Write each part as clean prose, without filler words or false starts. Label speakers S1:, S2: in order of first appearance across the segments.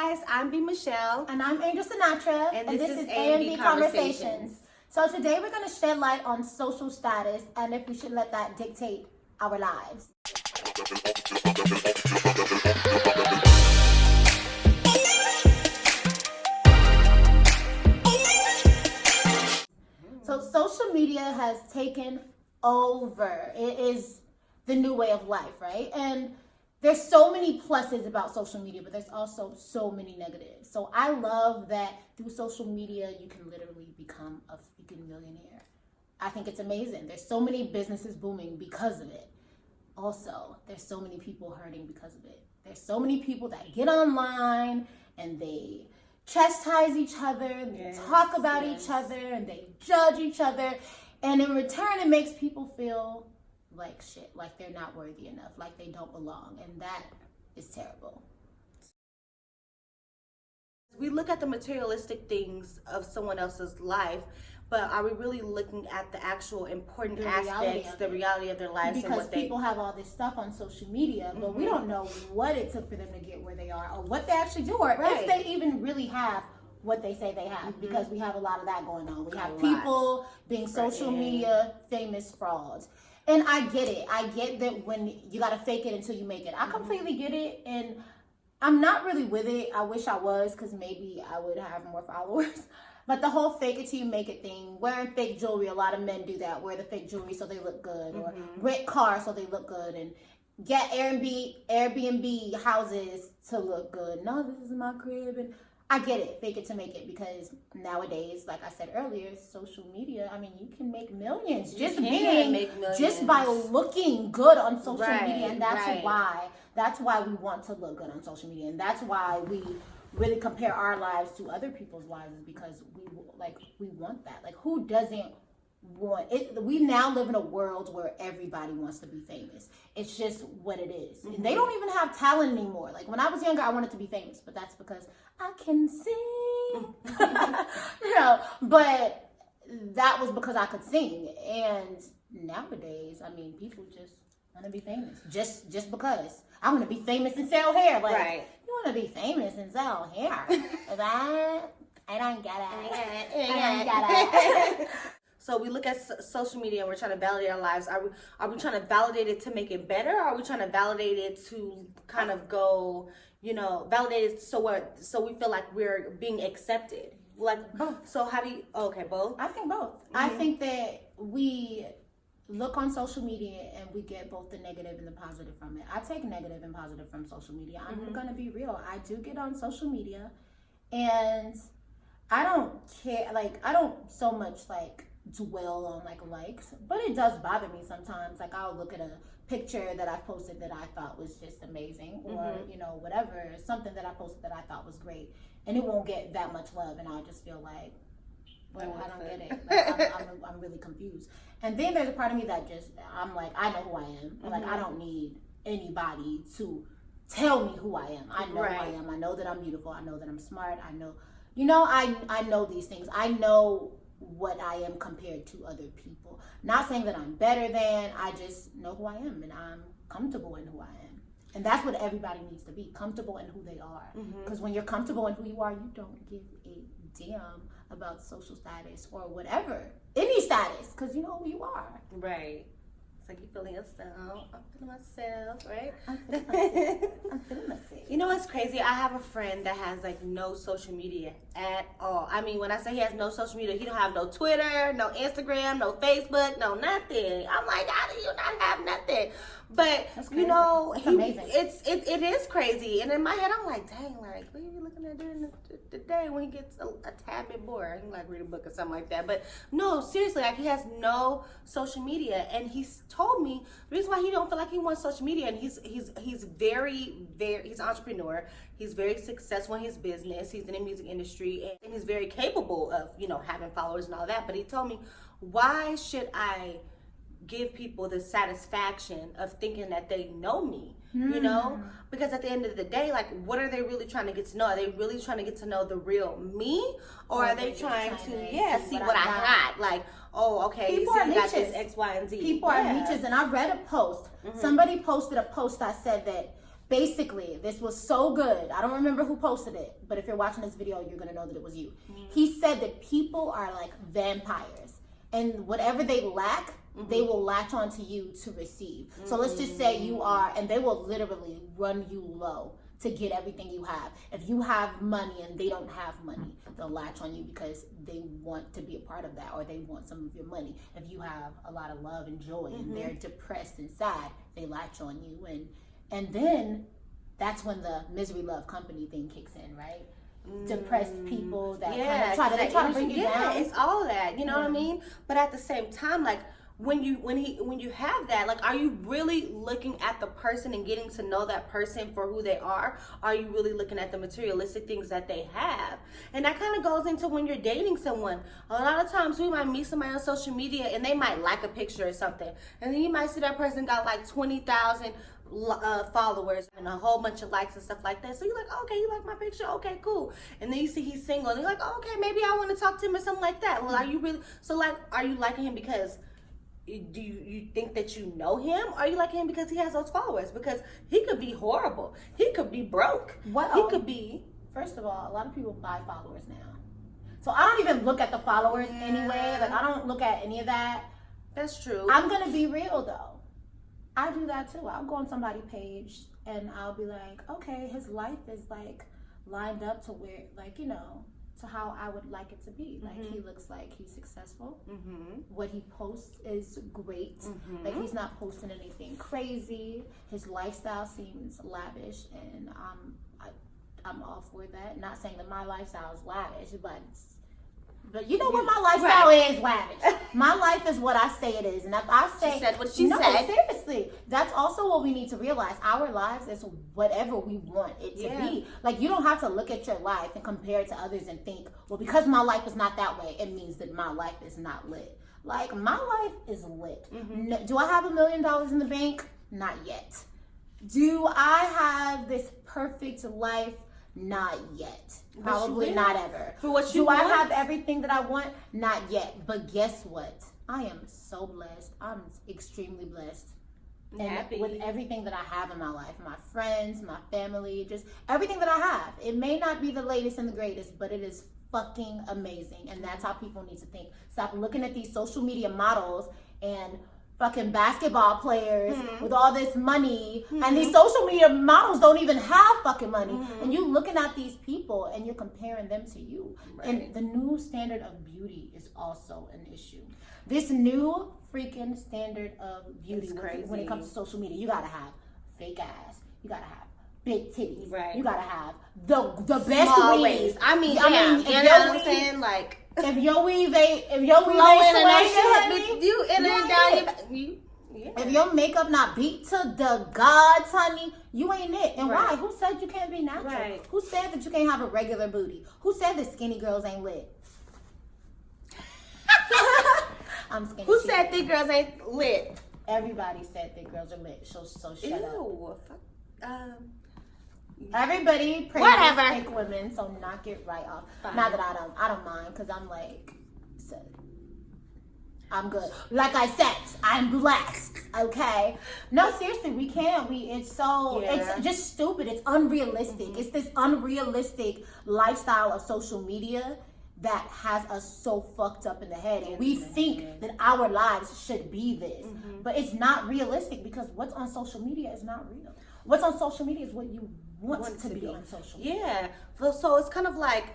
S1: guys, I'm B. Michelle.
S2: And I'm Angel Sinatra.
S1: And this is A&B Conversations.
S2: So today we're going to shed light on social status and if we should let that dictate our lives. So social media has taken over. It is the new way of life, right? And there's so many pluses about social media, but there's also so many negatives. So I love that through social media, you can literally become a freaking millionaire. I think it's amazing. There's so many businesses booming because of it. Also, there's so many people hurting because of it. There's so many people that get online and they chastise each other, and they talk about each other, and they judge each other. And in return, it makes people feel like shit, like they're not worthy enough, like they don't belong, and that is terrible.
S1: We look at the materialistic things of someone else's life, but are we really looking at the actual important aspects, the reality of their lives?
S2: Because people have all this stuff on social media, but we don't know what it took for them to get where they are, or what they actually do, or if they even really have what they say they have, because we have a lot of that going on. We have people being social media famous frauds. And I get it. I get that when you got to fake it until you make it. I completely get it. And I'm not really with it. I wish I was, because maybe I would have more followers. But the whole fake it till you make it thing, wearing fake jewelry, a lot of men do that. Wear the fake jewelry so they look good, or rent cars so they look good, and get Airbnb houses to look good. No, this is my crib. And I get it, fake it to make it, because nowadays, like I said earlier, social media, I mean, you can make millions just by looking good on social media, and that's why we want to look good on social media, and that's why we really compare our lives to other people's lives, is because we want that. Like, who doesn't want it? We now live in a world where everybody wants to be famous. It's just what it is. And they don't even have talent anymore. Like, when I was younger, I wanted to be famous, but that's because I can sing. But that was because I could sing. And nowadays, I mean, people just want to be famous just because. I want to be famous and sell hair. Like, you want to be famous and sell hair? I don't get it.
S1: So we look at social media and we're trying to validate our lives. Are we trying to validate it to make it better? Or are we trying to validate it to kind of go, validate it so we feel like we're being accepted? Like
S2: both.
S1: So how do you? Okay, both.
S2: I think both. I think that we look on social media and we get both the negative and the positive from it. I take negative and positive from social media. I'm gonna be real. I do get on social media, and I don't care. Like, I don't so much dwell on likes, but it does bother me sometimes. Like, I'll look at a picture that I posted that I thought was just amazing, or whatever, something that I posted that I thought was great, and it won't get that much love, and I'll just feel like, well, I don't get it. Like, I'm really confused. And then there's a part of me that I'm like, I know who I am. Like, I don't need anybody to tell me who I am. I know who I am. I know that I'm beautiful. I know that I'm smart. I know, I know these things. I know what I am compared to other people. Not saying that I'm better than, I just know who I am, and I'm comfortable in who I am. And that's what everybody needs to be, comfortable in who they are. Because when you're comfortable in who you are, you don't give a damn about social status or whatever, any status, because you know who you are.
S1: Right. It's like, you feeling yourself. I'm feeling myself, right?
S2: I'm feeling myself.
S1: You know what's crazy? I have a friend that has no social media at all. I mean, when I say he has no social media, he don't have no Twitter, no Instagram, no Facebook, no nothing. I'm like, how do you not have nothing? But
S2: it's amazing.
S1: It is crazy. And in my head, I'm like, dang, what are you looking at during the day when he gets a tad bit bored? He can read a book or something like that. But no, seriously, he has no social media, and he's told me the reason why he don't feel like he wants social media, and he's very he's an entrepreneur. He's very successful in his business. He's in the music industry, and he's very capable of having followers and all that. But he told me, why should I give people the satisfaction of thinking that they know me, because at the end of the day, what are they really trying to get to know? Are they really trying to get to know the real me, or are they trying to see what I got? Like, oh, okay,
S2: people
S1: you got this X, Y, and Z.
S2: People are niches, and I read a post. Somebody posted a post that said that Basically, this was so good. I don't remember who posted it, but if you're watching this video, you're going to know that it was you. He said that people are like vampires, and whatever they lack, they will latch onto you to receive. So let's just say you are, and they will literally run you low to get everything you have. If you have money and they don't have money, they'll latch on you because they want to be a part of that, or they want some of your money. If you have a lot of love and joy and they're depressed and sad, they latch on you. And then that's when the misery love company thing kicks in, right? Depressed people that kind of try to bring you down.
S1: It's all that, you know what I mean? But at the same time, like, when you have that, like, are you really looking at the person and getting to know that person for who they are? Are you really looking at the materialistic things that they have? And that kind of goes into when you're dating someone. A lot of times we might meet somebody on social media and they might like a picture or something, and then you might see that person got like 20,000 followers and a whole bunch of likes and stuff like that. So you're like, okay, you like my picture, okay, cool. And then you see he's single and you're like, oh, okay, maybe I want to talk to him or something like that. Well, are you really, so like, are you liking him because do you think that you know him? Or are you liking him because he has those followers? Because he could be horrible, he could be broke, he could be.
S2: First of all, a lot of people buy followers now, so I don't even look at the followers anyway. Like, I don't look at any of that.
S1: That's true.
S2: I'm gonna be real though, I do that too. I'll go on somebody's page and I'll be like, okay, his life is like lined up to where, like, you know, to how I would like it to be. Like, he looks like he's successful. What he posts is great. Like, he's not posting anything crazy. His lifestyle seems lavish, and I'm all for that. Not saying that my lifestyle is lavish, but you know what my lifestyle is lavish. My life is what I say it is. And if I say...
S1: She said what she said.
S2: Seriously. That's also what we need to realize. Our lives is whatever we want it to be. Like, you don't have to look at your life and compare it to others and think, well, because my life is not that way, it means that my life is not lit. Like, my life is lit. Do I have $1 million in the bank? Not yet. Do I have this perfect life? Not yet. Probably not ever.
S1: For what you want?
S2: Do I have everything that I want? Not yet. But guess what? I am so blessed. I'm extremely blessed. And
S1: happy
S2: with everything that I have in my life, my friends, my family, just everything that I have. It may not be the latest and the greatest, but it is fucking amazing. And that's how people need to think. Stop looking at these social media models and fucking basketball players with all this money, and these social media models don't even have fucking money, and you looking at these people and you're comparing them to you. And the new standard of beauty is also an issue. This new freaking standard of beauty when it comes to social media, you gotta have fake ass, you gotta have big titties, you gotta have the best weave.
S1: I mean, you know what I'm saying? Like,
S2: if your weave ain't honey,
S1: you in and down your back.
S2: If your makeup not beat to the gods, honey, you ain't it. And why? Who said you can't be natural? Who said that you can't have a regular booty? Who said that skinny girls ain't lit? I'm skinny.
S1: Who said thick girls ain't lit?
S2: Everybody said thick girls are lit. So shut up. Everybody praises thick women, so knock it right off. Fine. Not that I don't mind, because I'm like, I'm good. Like I said, I'm blessed. Okay. No, seriously, we can't. It's just stupid. It's unrealistic. It's this unrealistic lifestyle of social media that has us so fucked up in the head, and we think that our lives should be this, but it's not realistic, because what's on social media is not real. What's on social media is what you want to be on social media.
S1: Yeah. So it's kind of like,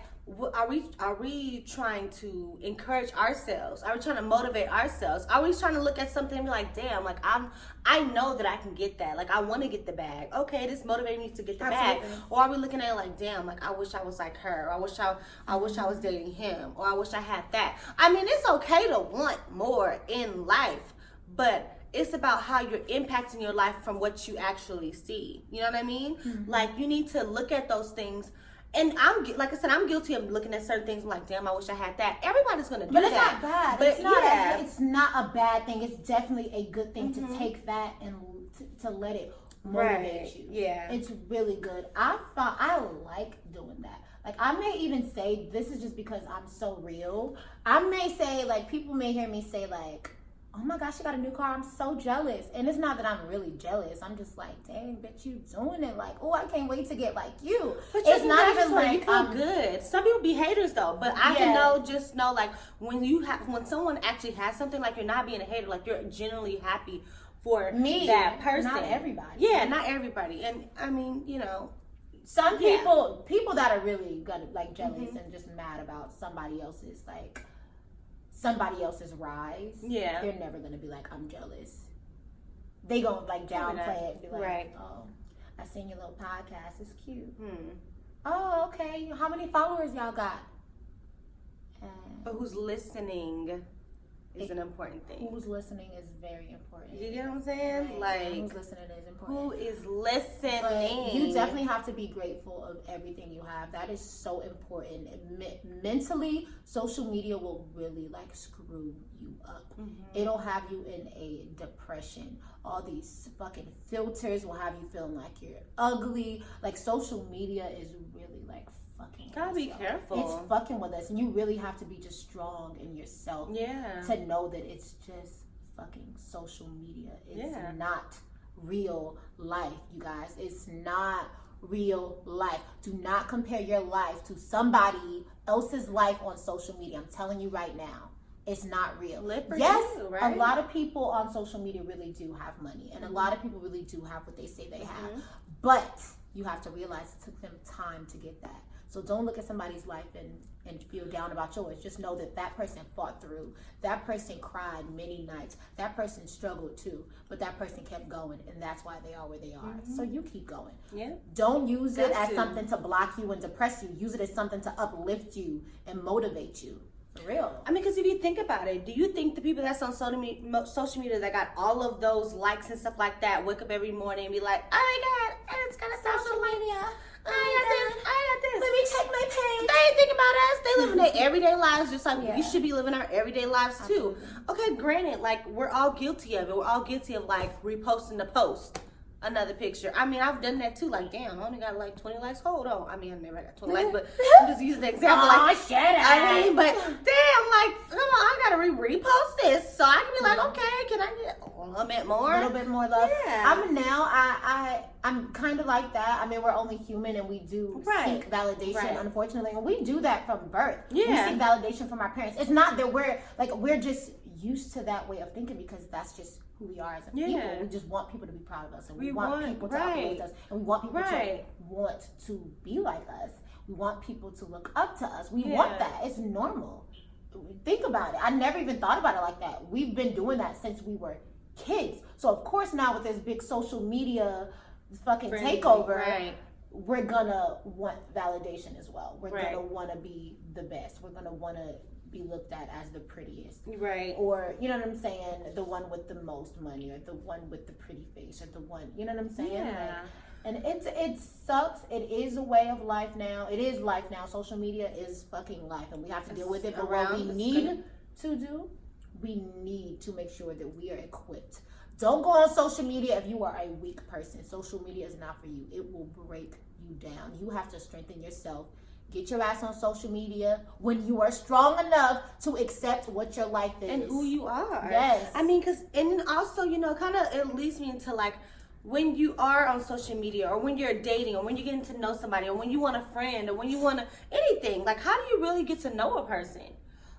S1: are we trying to encourage ourselves? Are we trying to motivate ourselves? Are we trying to look at something and be like, damn, like I know that I can get that. Like, I want to get the bag. Okay, this motivates me to get the bag. Or are we looking at it like, damn, like I wish I was like her. Or I wish I was dating him. Or I wish I had that. I mean, it's okay to want more in life, but it's about how you're impacting your life from what you actually see. You know what I mean? Like, you need to look at those things. And like I said, I'm guilty of looking at certain things. I'm like, damn, I wish I had that. Everybody's gonna do that.
S2: But it's not bad. But it's not a bad thing. It's definitely a good thing to take that and to let it motivate you. Yeah, it's really good. I like doing that. Like, I may even say, this is just because I'm so real. I may say, like, people may hear me say, like, oh my gosh, she got a new car. I'm so jealous. And it's not that I'm really jealous. I'm just like, dang, bitch, you doing it. Like, oh, I can't wait to get like you.
S1: But
S2: it's not even like,
S1: you feel good. Some people be haters though, but I can know like when someone actually has something, like you're not being a hater, like you're genuinely happy for
S2: me,
S1: that person.
S2: Not everybody.
S1: Yeah, not everybody. And I mean, you know,
S2: some people that are really gonna like jealous and just mad about somebody else's rise. Yeah, they're never gonna be like, I'm jealous. They gonna like downplay it and be like, oh, I seen your little podcast. It's cute. Oh, okay. How many followers y'all got?
S1: But who's listening is an important thing.
S2: Who's listening is very important.
S1: You get what I'm saying?
S2: Right.
S1: Like,
S2: who's listening is important.
S1: Who is listening?
S2: But you definitely have to be grateful of everything you have. That is so important. Mentally, social media will really like screw you up. It'll have you in a depression. All these fucking filters will have you feeling like you're ugly. Like, social media is really like fucking.
S1: Gotta be careful.
S2: It's fucking with us, and you really have to be just strong in yourself. Yeah. To know that it's just fucking social media. It's not real life, you guys. It's not real life. Do not compare your life to somebody else's life on social media. I'm telling you right now. It's not real. A lot of people on social media really do have money, and a lot of people really do have what they say they have. But you have to realize it took them time to get that. So don't look at somebody's life and feel down about yours. Just know that that person fought through. That person cried many nights. That person struggled too. But that person kept going, and that's why they are where they are. So you keep going. Yeah. Don't use it as something to block you and depress you. Use it as something to uplift you and motivate you. For real.
S1: I mean, because if you think about it, do you think the people that's on social media that got all of those likes and stuff like that wake up every morning and be like, oh my God, it's got a social media. I got this.
S2: Let me check my page.
S1: They ain't think about us. They living their everyday lives just like we should be living our everyday lives too. Okay, granted, like we're all guilty of it. We're all guilty of like reposting the post. Another picture. I mean, I've done that too. Like, damn, I only got like 20 likes. Hold on. I mean, I never got 20 likes, but I'm just using the example. Like,
S2: shut up.
S1: I mean, but damn, like, come on, I gotta repost this so I can be like, okay, can I get a little bit more?
S2: A little bit more love.
S1: Yeah.
S2: I'm kind of like that. I mean, we're only human and we do seek validation, unfortunately, and we do that from birth. Yeah. We seek validation from our parents. It's not that we're just used to that way of thinking because that's just who we are as a people. We just want people to be proud of us, and we want people to uplift us, and we want people to want to be like us. We want people to look up to us. We want that. It's normal. Think about it. I never even thought about it like that. We've been doing that since we were kids. So of course now with this big social media fucking takeover, we're gonna want validation as well. We're gonna want to be the best. We're gonna want to be looked at as the prettiest, or you know what I'm saying, the one with the most money, or the one with the pretty face, or the one, you know what I'm saying. And it sucks. It is a way of life now. It is life now. Social media is fucking life, and we have to deal with it. But what we need to do, we need to make sure that we are equipped. Don't go on social media if you are a weak person. Social media is not for you. It will break you down. You have to strengthen yourself. Get your ass on social media when you are strong enough to accept what your life is.
S1: And who you are.
S2: Yes.
S1: I mean, and then also, you know, kind of it leads me into like, when you are on social media, or when you're dating, or when you're getting to know somebody, or when you want a friend, or when you want anything, like how do you really get to know a person?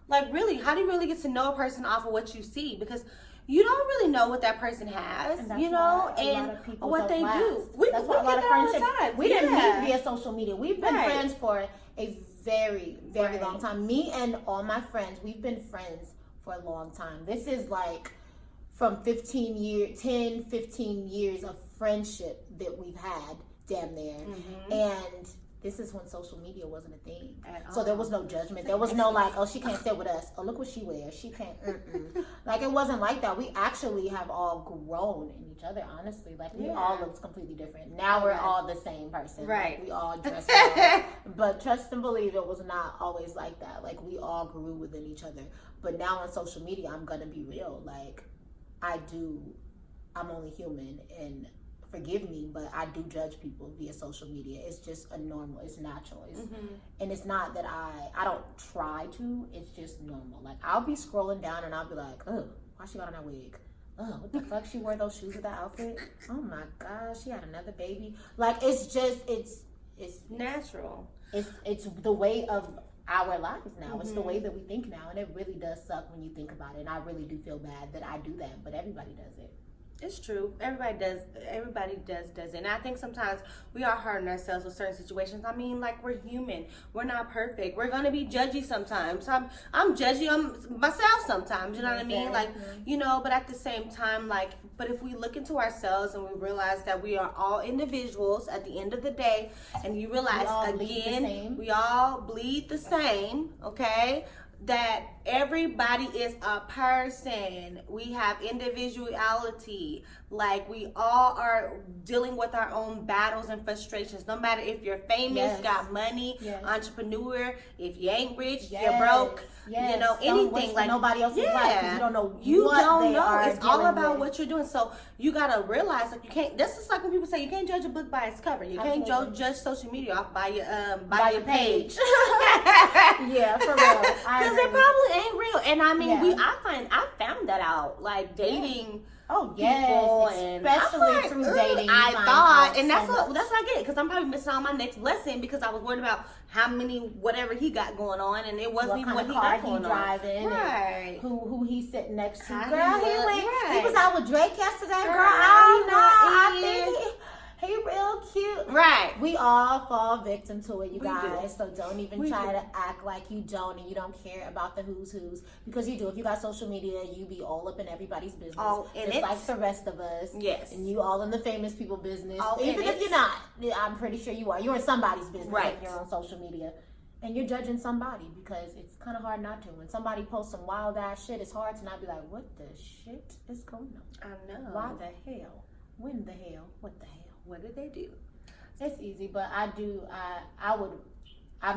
S1: Like really, how do you really get to know a person off of what you see? Because you don't really know what that person has, you know, and what they do.
S2: That's why a lot of friendships. We didn't meet via social media. We've been friends for a very, very long time. Me and all my friends, we've been friends for a long time. This is like from 10, 15 years of friendship that we've had, damn near. And this is when social media wasn't a thing. So there was no judgment. There was no like, oh, she can't sit with us. Oh, look what she wears. She can't. Like, it wasn't like that. We actually have all grown in each other, honestly. Like, we all looked completely different. Now we're all the same person. Right. Like, we all dress well. But trust and believe, it was not always like that. Like, we all grew within each other. But now on social media, I'm going to be real. Like, I'm only human, and forgive me, but I do judge people via social media. It's just it's natural. And it's not that I don't try to, it's just normal. Like, I'll be scrolling down and I'll be like, oh, why she got on that wig? Oh, what the fuck? She wore those shoes with that outfit? Oh my gosh, she had another baby. Like, it's just, it's
S1: natural.
S2: It's the way of our lives now. It's the way that we think now, and it really does suck when you think about it. And I really do feel bad that I do that, but everybody does it.
S1: It's true. Everybody does it. And I think sometimes we are hard on ourselves with certain situations. I mean, like, we're human. We're not perfect. We're gonna be judgy sometimes. I'm judgy on myself sometimes, you know what I mean? Like, you know, but at the same time, like, but if we look into ourselves and we realize that we are all individuals at the end of the day, and you realize again, we all bleed the same, okay? That everybody is a person. We have individuality. Like, we all are dealing with our own battles and frustrations. No matter if you're famous, got money, entrepreneur, if you ain't rich, you're broke. You know, anything like
S2: nobody else's life. You don't know.
S1: It's all about what you're doing. So you gotta realize, like, you can't. This is like when people say you can't judge a book by its cover. You can't judge social media off by your page.
S2: Yeah, for real.
S1: Because it probably ain't real. And I mean, I found that out, like, dating.
S2: Oh yes, especially through dating.
S1: I thought, and that's what I get, because I'm probably missing on my next lesson because I was worried about how many whatever he got going on, and it wasn't even what he got going
S2: driving,
S1: on. Right?
S2: Who he's sitting next to? Girl, he was out with Drake yesterday. Girl, I think he real cute.
S1: Right.
S2: We all fall victim to it, you guys. So don't even try to act like you don't and you don't care about the who's, because you do. If you got social media, you be all up in everybody's business. It's like the rest of us.
S1: Yes.
S2: And you all in the famous people business. Even if you're not, I'm pretty sure you are. You're in somebody's business if you're on social media. And you're judging somebody, because it's kind of hard not to. When somebody posts some wild ass shit, it's hard to not be like, what the shit is going on?
S1: I know.
S2: Why the hell? When the hell? What the hell?
S1: What did they do?
S2: It's easy, but I'm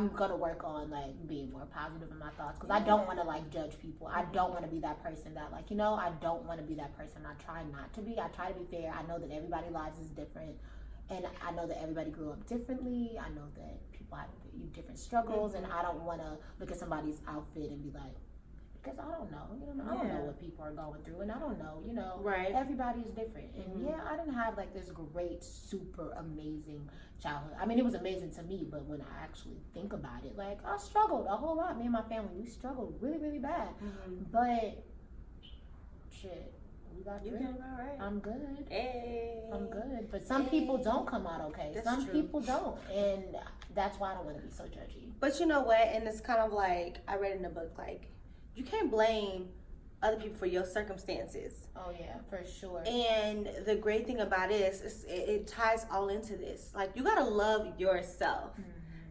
S2: gonna work on, like, being more positive in my thoughts, because I don't want to, like, judge people. I don't want to be that person that, like, you know, I don't want to be that person. I try not to be. I try to be fair. I know that everybody's lives is different, and I know that everybody grew up differently. I know that people have different struggles, and I don't want to look at somebody's outfit and be like, because I don't know, you know, I don't know what people are going through, and I don't know, you know, everybody is different. And I didn't have, like, this great, super amazing childhood. I mean, it was amazing to me, but when I actually think about it, like, I struggled a whole lot. Me and my family, we struggled really, really bad. But shit, we got through.
S1: Right.
S2: I'm good.
S1: Hey.
S2: I'm good. But some people don't come out okay. Some people don't, and that's why I don't want to be so judgy.
S1: But you know what? And it's kind of like, I read in the book, like, you can't blame other people for your circumstances.
S2: Oh yeah, for sure.
S1: And the great thing about it is it ties all into this. Like, you gotta love yourself.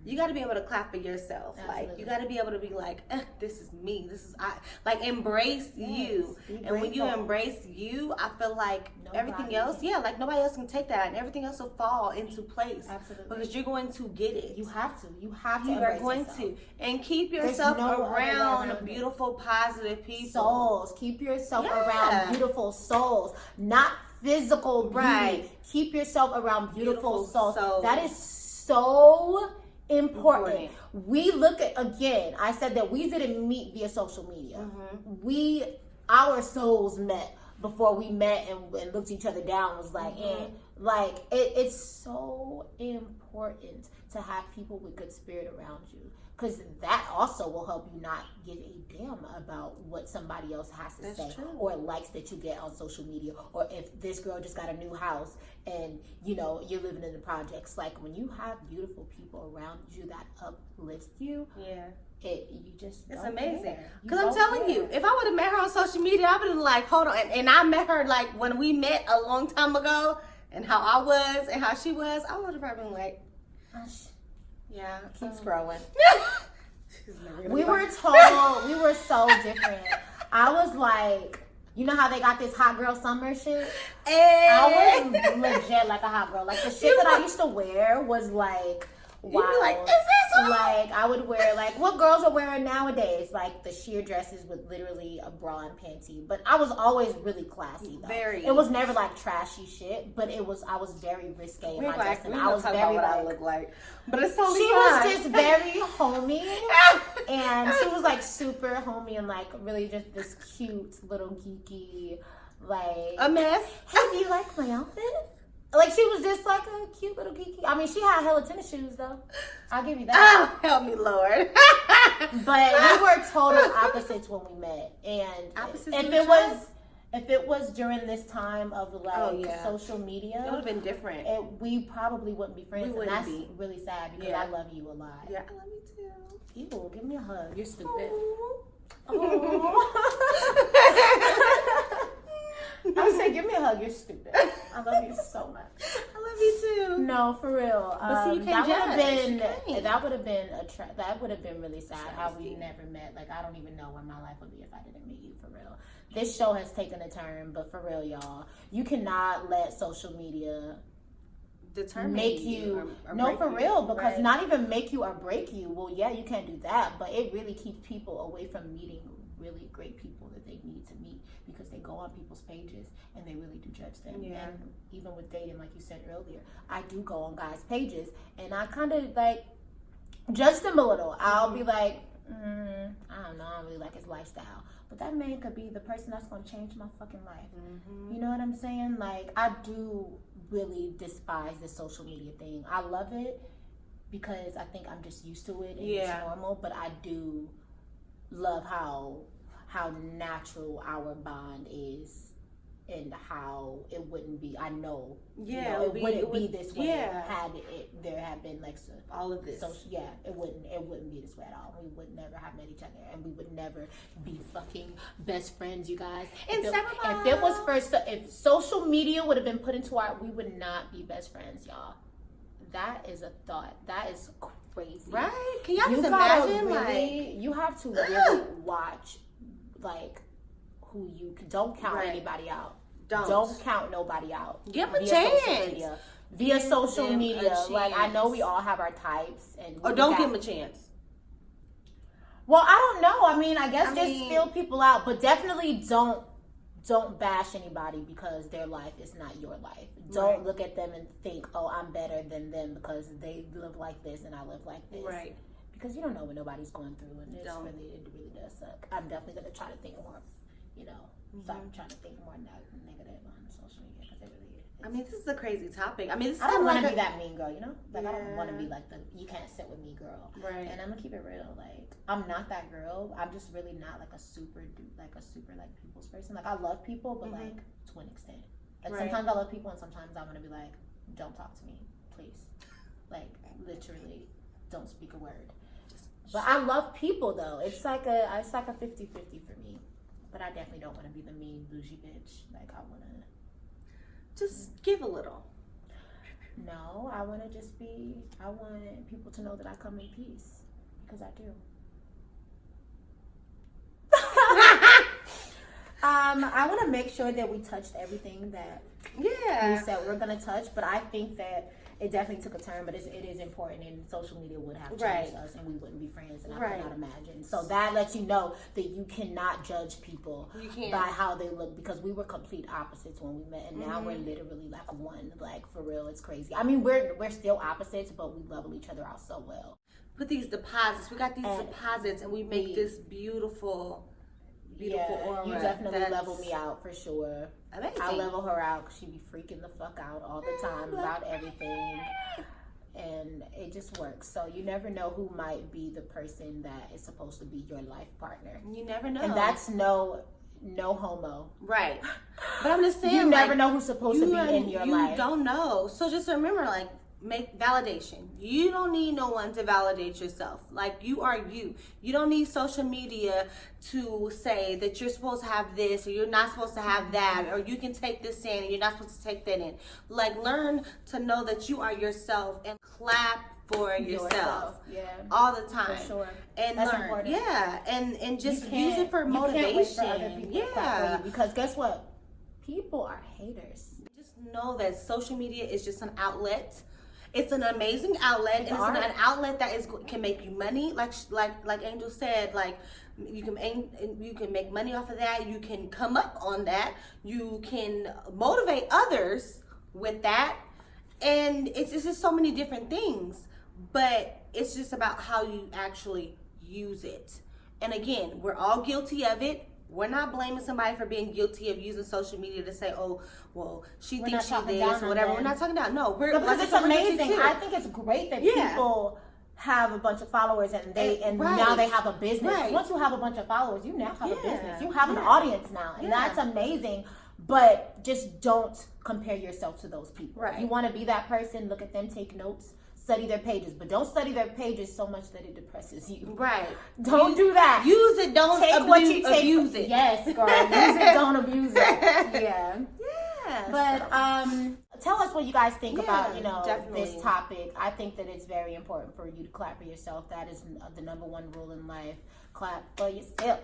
S1: You got to be able to clap for yourself. Absolutely. Like, you got to be able to be like, this is me. This is I. Like, embrace you. And when you embrace you, I feel like everything else, like, nobody else can take that. And everything else will fall into place.
S2: Absolutely.
S1: Because you're going to get it.
S2: You have to. You have to.
S1: You are going to. And keep yourself around beautiful, positive people.
S2: Souls. Keep yourself around beautiful souls. Not physical beauty.
S1: Right.
S2: Keep yourself around beautiful souls. That is so important. We look at, again, I said that we didn't meet via social media. Our souls met before we met and looked each other down, was like, like, it's so important to have people with good spirit around you, because that also will help you not give a damn about what somebody else has to say, or likes that you get on social media, or if this girl just got a new house and, you know, you're living in the projects. Like, when you have beautiful people around you that uplift you, it's
S1: amazing. Because I'm telling you, if I would have met her on social media, I would have been like, hold on. And I met her, like, when we met a long time ago, and how I was and how she was, I would have probably been like,
S2: keep scrolling. We were so different. I was like, you know how they got this hot girl summer shit? I was legit like a hot girl. Like, the shit that I used to wear was like, wow.
S1: You'd be like, is this on?
S2: Like, I would wear, like, what girls are wearing nowadays, like the sheer dresses with literally a bra and panty. But I was always really classy, though. It was never like trashy shit, but I was very risque in my dressing. I was very
S1: what I look like, but it's totally
S2: fine. Was just very homey, and she was like super homey and like really just this cute little geeky, like
S1: a mess.
S2: Hey, do you like my outfit? Like she was just like a cute little geeky. I mean, she had hella tennis shoes though. I'll give you that.
S1: Oh, help me, Lord.
S2: But we were total opposites when we met, and if it was during this time of like social media,
S1: it would have been different.
S2: We probably wouldn't be friends, and that's really sad because I love you a lot.
S1: Yeah, I love you too.
S2: Ew, give me a hug.
S1: You're stupid.
S2: I said, give me a hug. You're stupid. I love you so much.
S1: I love you too.
S2: No, for real.
S1: But see, you can't
S2: that would have been really sad how we never met. Like I don't even know where my life would be if I didn't meet you, for real. This show has taken a turn, but for real, y'all, you cannot let social media
S1: make you or
S2: no, for real, because not even make you or break you. Well, yeah, you can't do that, but it really keeps people away from meeting really great people that they need to meet, because they go on people's pages and they really do judge them.
S1: Yeah.
S2: And even with dating, like you said earlier, I do go on guys' pages and I kind of like judge them a little. I'll be like, I don't know, I don't really like his lifestyle. But that man could be the person that's going to change my fucking life. You know what I'm saying? Like, I do really despise the social media thing. I love it because I think I'm just used to it and it's normal. But I do love how natural our bond is and how it wouldn't be. I know, it wouldn't be this way had there had been like
S1: all of this.
S2: Social, it wouldn't be this way at all. We would never have met each other, and we would never be fucking best friends, you guys. If social media would have been put into we would not be best friends, y'all. That is a thought. That is crazy,
S1: right? Can y'all just imagine?
S2: You have to really watch, like, who you don't count anybody out. Don't count nobody out.
S1: Give them a chance.
S2: Via social media. Like, I know we all have our types.
S1: Or don't give them a chance.
S2: Well, I don't know. I mean, I guess just feel people out. But definitely don't bash anybody because their life is not your life. Don't look at them and think, oh, I'm better than them because they live like this and I live like this.
S1: Right.
S2: Because you don't know what nobody's going through. And it really does suck. I'm definitely going to try to think more, stop trying to think more negative on social media because it really is.
S1: I mean, this is a crazy topic. I mean, this is
S2: I don't want to be that mean girl, Like, I don't want to be like the you can't sit with me girl.
S1: Right.
S2: And I'm gonna keep it real. Like, I'm not that girl. I'm just really not like a super people's person. Like, I love people, but like to an extent. Like sometimes I love people, and sometimes I want to be like, don't talk to me, please. Like, literally, don't speak a word. But I love people though. It's like a 50-50 for me. But I definitely don't want to be the mean bougie bitch. Like, I want to
S1: just give a little.
S2: No, I want people to know that I come in peace, because I do. I want to make sure that we touched everything that we said we're going to touch, but I think that it definitely took a turn, but it is important, and social media would have changed us, and we wouldn't be friends, and I cannot imagine. So that lets you know that you cannot judge people by how they look, because we were complete opposites when we met, and now we're literally like one. Like, for real, it's crazy. I mean, we're still opposites, but we level each other out so well.
S1: Put these deposits. We got these deposits, and we make this beautiful aura.
S2: You definitely level me out for sure.
S1: Amazing.
S2: I level her out because she be freaking the fuck out all the time about everything, and it just works. So you never know who might be the person that is supposed to be your life partner.
S1: You never know,
S2: and that's no homo,
S1: right? But I'm just saying,
S2: you never know who's supposed to be in your life.
S1: You don't know. So just remember, like, make validation. You don't need no one to validate yourself. Like, you are you. You don't need social media to say that you're supposed to have this or you're not supposed to have that, or you can take this in and you're not supposed to take that in. Like, learn to know that you are yourself and clap for yourself. All the time.
S2: For sure.
S1: And
S2: that's
S1: learn.
S2: Important.
S1: And just use it for motivation.
S2: You can't wait for other people to clap for you, because guess what? People are haters.
S1: Just know that social media is just an outlet. It's an amazing outlet. It's an outlet that can make you money. Like Angel said, like, you can make money off of that. You can come up on that. You can motivate others with that, and it's just so many different things. but it's just about how you actually use it. And again, we're all guilty of it. We're not blaming somebody for being guilty of using social media to say, oh, well, she thinks she this, whatever. We're not talking down. No, we're
S2: because it's amazing. I think it's great that people have a bunch of followers and now they have a business.
S1: Right.
S2: Once you have a bunch of followers, you now have a business. You have an audience now, and that's amazing. But just don't compare yourself to those people.
S1: Right.
S2: If you want to be that person, look at them, take notes, study their pages, but don't study their pages so much that it depresses you.
S1: Right.
S2: Don't do that.
S1: Use it, don't abuse it.
S2: Yes, girl. Use it, don't abuse it. Yeah.
S1: Yeah.
S2: But tell us what you guys think about,
S1: definitely.
S2: this topic. I think that it's very important for you to clap for yourself. That is the number one rule in life. Clap for yourself.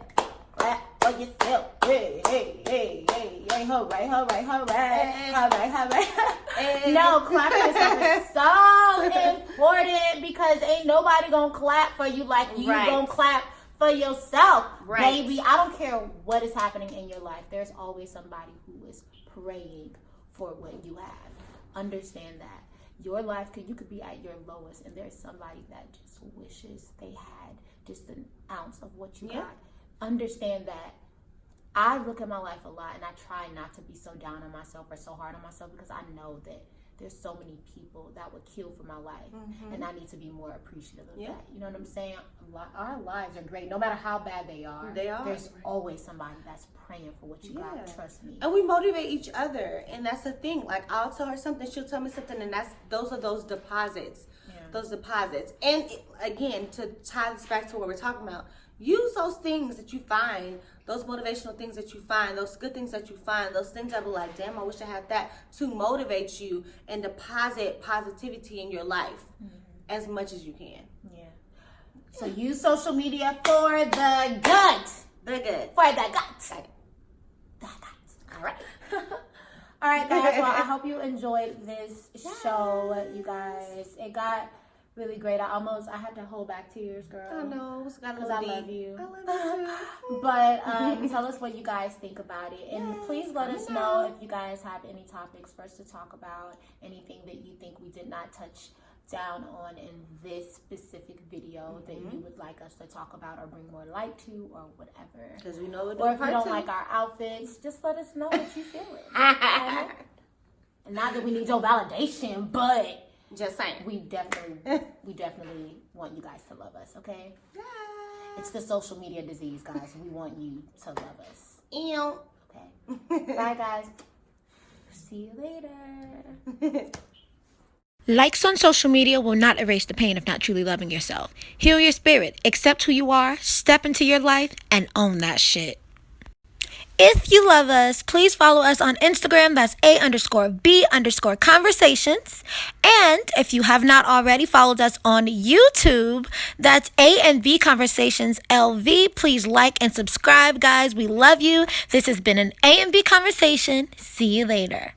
S2: Clap for yourself. Hey, hey, hey, hey, hey. Hooray, hooray, hooray. Hooray, hooray.
S1: Hey.
S2: No, clap for yourself is so important because ain't nobody gonna clap for you like you gonna clap for yourself, baby. I don't care what is happening in your life. There's always somebody who is praying for what you have. Understand that. Your life you could be at your lowest and there's somebody that just wishes they had just an ounce of what you got. Understand that. I look at my life a lot and I try not to be so down on myself or so hard on myself because I know that there's so many people that would kill for my life, and I need to be more appreciative of that. You know what I'm saying? Our lives are great, no matter how bad they are. There's always somebody that's praying for what you got. Trust me.
S1: And we motivate each other, and that's the thing. Like I'll tell her something, she'll tell me something, and those are those deposits. Those deposits. And again, to tie this back to what we're talking about, use those things that you find, those motivational things that you find, those good things that you find, those things that are like, damn, I wish I had that, to motivate you and deposit positivity in your life as much as you can. Yeah.
S2: So use social media for the good.
S1: The good.
S2: For the gut.
S1: All right.
S2: All right, guys. Well, I hope you enjoyed this show, you guys. It got really great. I had to hold back tears, girl.
S1: I know.
S2: Because I love you.
S1: I love you too.
S2: But tell us what you guys think about it. And please let us know if you guys have any topics for us to talk about. Anything that you think we did not touch down on in this specific video that you would like us to talk about or bring more light to or whatever.
S1: Because we know
S2: or if you don't like our outfits, just let us know what you feeling. Okay? And not that we need your validation, but
S1: just saying.
S2: We definitely want you guys to love us, okay? Yeah. It's the social media disease, guys. We want you to love us.
S1: Ew.
S2: Okay. Bye, guys. See you later.
S3: Likes on social media will not erase the pain of not truly loving yourself. Heal your spirit, accept who you are, step into your life, and own that shit. If you love us, please follow us on Instagram. That's A_B_conversations. And if you have not already followed us on YouTube, that's A&B Conversations LV. Please like and subscribe, guys. We love you. This has been an A&B Conversation. See you later.